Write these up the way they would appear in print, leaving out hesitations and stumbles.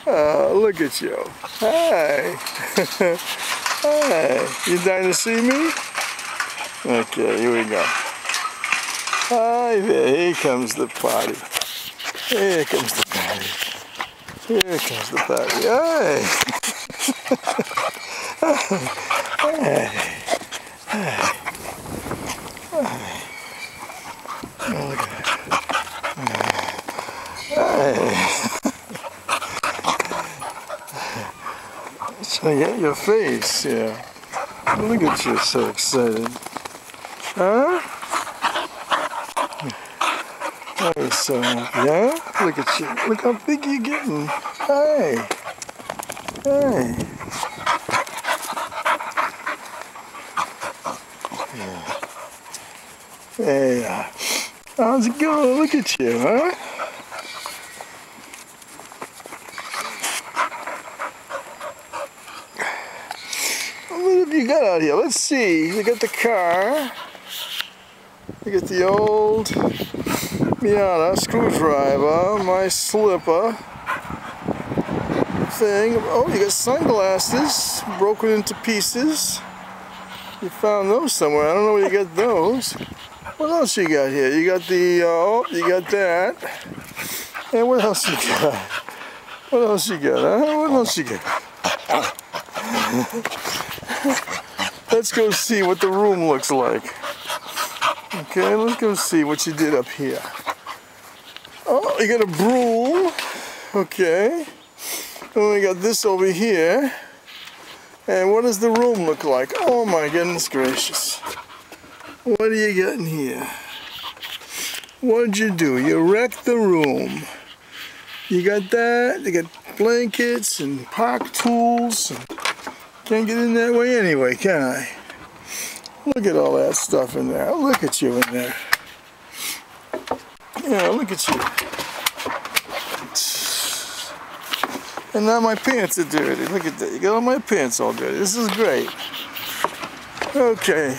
Look at you. Hi. Hi. You dying to see me? Okay, here we go. Hi there. Here comes the party. Here comes the party. Here comes the party. Hi. Hi. Hi. Oh, look at that. So I get your face, yeah. Look at you, so excited. Huh? Oh, so happy, yeah? Look at you. Look how big you're getting. Hey. Hey. Yeah. Hey. How's it going? Look at you, huh? What have you got out here? Let's see. You got the car. You got the old Miata screwdriver, my slipper thing. Oh, you got sunglasses broken into pieces. You found those somewhere. I don't know where you got those. What else you got here? You got the, oh, you got that. And what else you got? What else you got, huh? What else you got? Let's go see what the room looks like. Okay, let's go see what you did up here. Oh, you got a broom. Okay. And we got this over here. And what does the room look like? Oh my goodness gracious. What do you got in here? What'd you do? You wrecked the room. You got that. You got blankets and park tools. Can't get in that way anyway, can I? Look at all that stuff in there. Look at you in there. Yeah, look at you. And now my pants are dirty. Look at that. You got all my pants all dirty. This is great. Okay.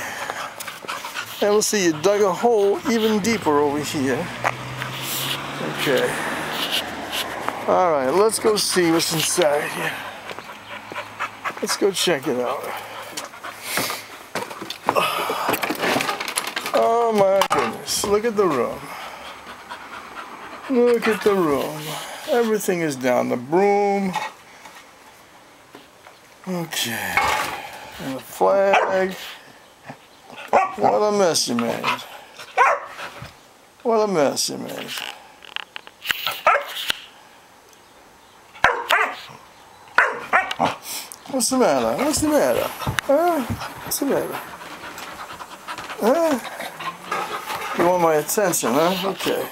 And we'll see you dug a hole even deeper over here. Okay. Alright, let's go see what's inside here. Let's go check it out. Oh my goodness, look at the room. Look at the room. Everything is down. The broom. Okay. And the flag. What a mess you made. What a mess you made. What's the matter? What's the matter? Huh? What's the matter? Huh? You want my attention, huh? Okay.